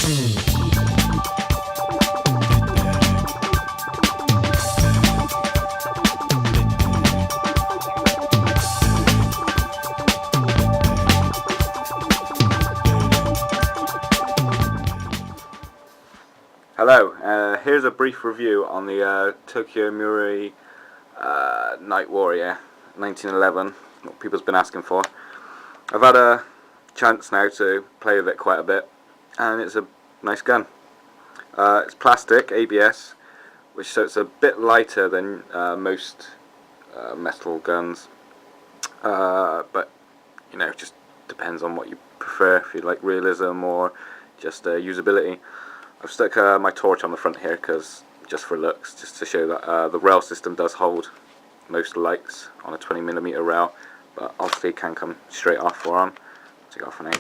Hello, here's a brief review on the Tokyo Marui Night Warrior 1911, what people's been asking for. I've had a chance now to play with it quite a bit, and it's a nice gun. It's plastic, ABS, so it's a bit lighter than most metal guns, but you know, it just depends on what you prefer, if you like realism or just usability. I've stuck my torch on the front here just for looks, just to show that the rail system does hold most lights on a 20mm rail, but obviously it can come straight off or on. Take it off for now.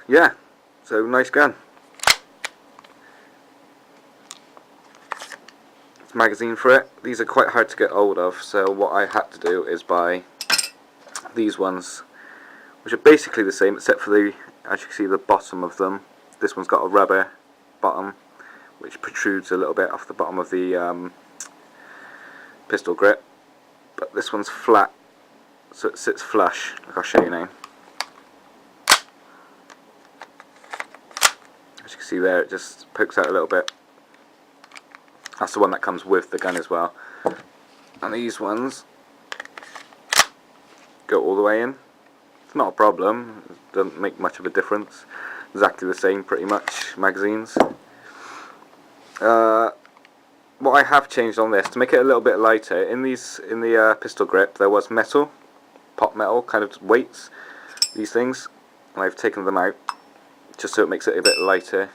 Yeah, so nice gun. It's a magazine for it. These are quite hard to get hold of, so what I had to do is buy these ones, which are basically the same except for the, as you can see, the bottom of them. This one's got a rubber bottom which protrudes a little bit off the bottom of the pistol grip, but this one's flat, so it sits flush, like I'll show you now. As you can see there, it just pokes out a little bit. That's the one that comes with the gun as well. And these ones go all the way in. It's not a problem, it doesn't make much of a difference. Exactly the same, pretty much, magazines. What I have changed on this, to make it a little bit lighter, in the pistol grip there was metal, pot metal, kind of weights, these things, and I've taken them out, just so it makes it a bit lighter,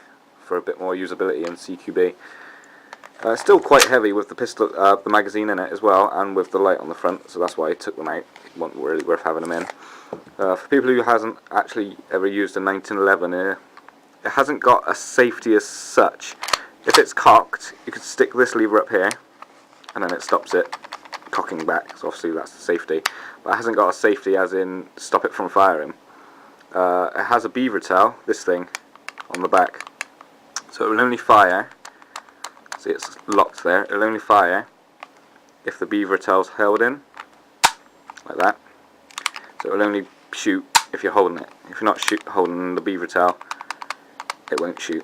for a bit more usability and CQB. It's still quite heavy with the pistol, the magazine in it as well, and with the light on the front, so that's why I took them out. It wasn't really worth having them in. For people who hasn't actually ever used a 1911, it hasn't got a safety as such. If it's cocked, you could stick this lever up here, and then it stops it cocking back, so obviously that's the safety. But it hasn't got a safety as in stop it from firing. It has a beaver tail, this thing, on the back, so it will only fire. See, it's locked there. It'll only fire if the beaver tail's held in, like that. So it will only shoot if you're holding it. If you're not holding the beaver tail, it won't shoot.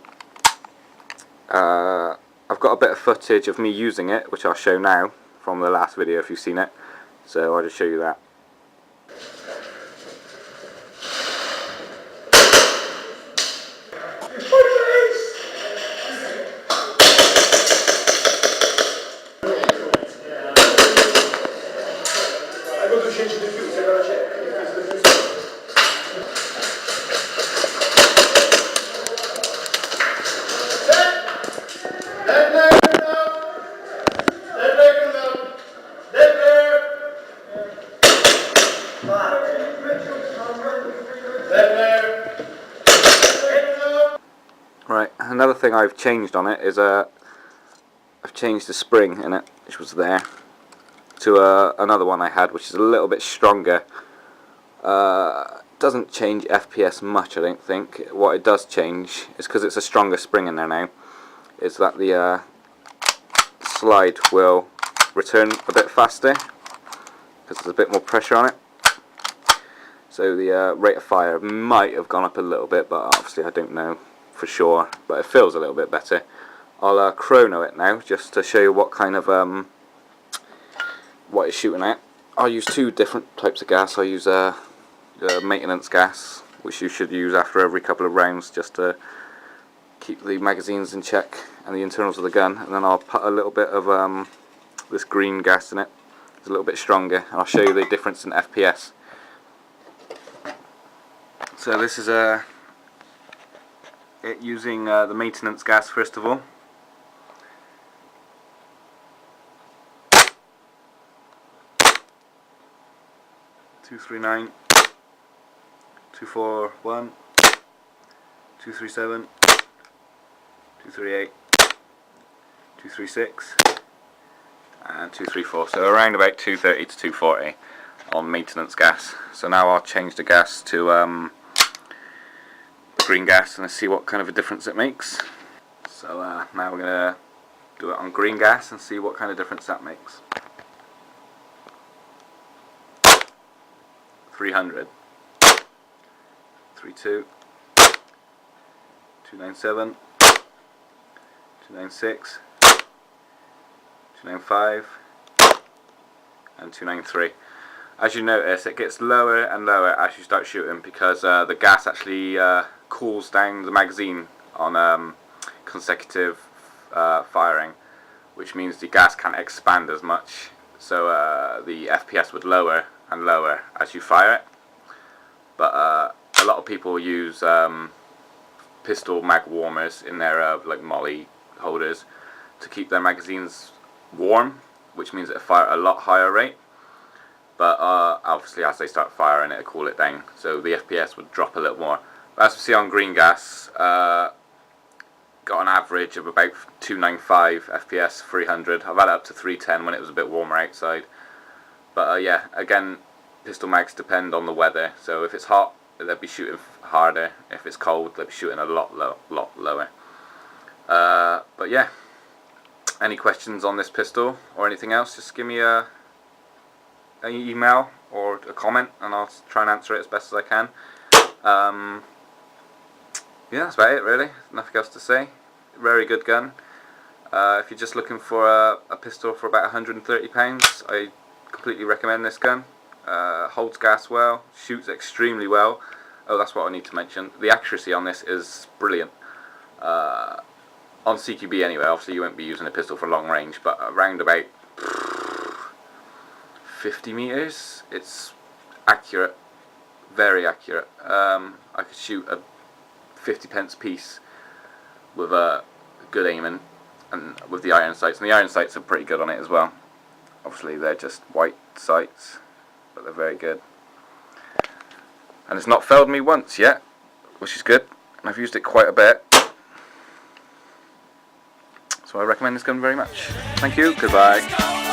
I've got a bit of footage of me using it, which I'll show now from the last video if you've seen it. So I'll just show you that. Right, another thing I've changed on it is I've changed the spring in it, which was there, to another one I had, which is a little bit stronger. Doesn't change FPS much, I don't think. What it does change is, because it's a stronger spring in there now, is that the slide will return a bit faster because there's a bit more pressure on it. So the rate of fire might have gone up a little bit, but obviously I don't know for sure, but it feels a little bit better. I'll chrono it now just to show you what kind of what it's shooting at. I'll use two different types of gas. I'll use maintenance gas, which you should use after every couple of rounds just to keep the magazines in check and the internals of the gun, and then I'll put a little bit of this green gas in it. It's a little bit stronger, and I'll show you the difference in FPS. So this is it using the maintenance gas first of all. .239, 241, 237, 238, 236, and 234. So around about 230 to 240 on maintenance gas. So now I'll change the gas to green gas and see what kind of a difference it makes. So now we're going to do it on green gas and see what kind of difference that makes. 300, 32, 297, 296, 295 and 293. As you notice, it gets lower and lower as you start shooting because the gas actually cools down the magazine on consecutive firing, which means the gas can't expand as much, so the FPS would lower and lower as you fire it. But a lot of people use pistol mag warmers in their like molly holders to keep their magazines warm, which means it'll fire at a lot higher rate. But obviously as they start firing it'll cool it down, so the FPS would drop a little more. But as we see on green gas, got an average of about 295 FPS, 300. I've had it up to 310 when it was a bit warmer outside. But yeah, again, pistol mags depend on the weather, so if it's hot they'll be shooting harder, if it's cold they'll be shooting a lot lower. But yeah, any questions on this pistol or anything else, just give me an email or a comment and I'll try and answer it as best as I can. Yeah, that's about it really, nothing else to say. Very good gun. If you're just looking for a pistol for about £130, I completely recommend this gun. Holds gas well, shoots extremely well. Oh, that's what I need to mention. The accuracy on this is brilliant. On CQB anyway, obviously you won't be using a pistol for long range, but around about 50 meters, it's accurate, very accurate. I could shoot a 50p piece with a good aiming and with the iron sights, and the iron sights are pretty good on it as well. Obviously they're just white sights, but they're very good. And it's not failed me once yet, which is good, and I've used it quite a bit. So I recommend this gun very much. Thank you, goodbye.